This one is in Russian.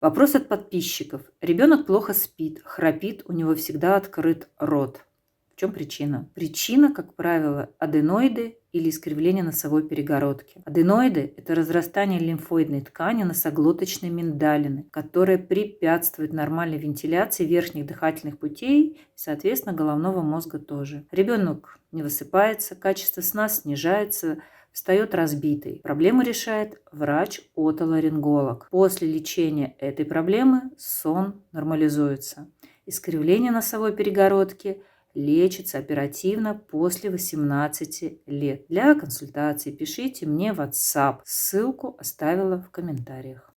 Вопрос от подписчиков. Ребенок плохо спит, храпит, у него всегда открыт рот. В чем причина? Причина, как правило, аденоиды или искривление носовой перегородки. Аденоиды – это разрастание лимфоидной ткани носоглоточной миндалины, которое препятствует нормальной вентиляции верхних дыхательных путей и, соответственно, головного мозга тоже. Ребенок не высыпается, качество сна снижается, встает разбитый. Проблему решает врач-отоларинголог. После лечения этой проблемы сон нормализуется. Искривление носовой перегородки лечится оперативно после 18 лет. Для консультации пишите мне в WhatsApp. Ссылку оставила в комментариях.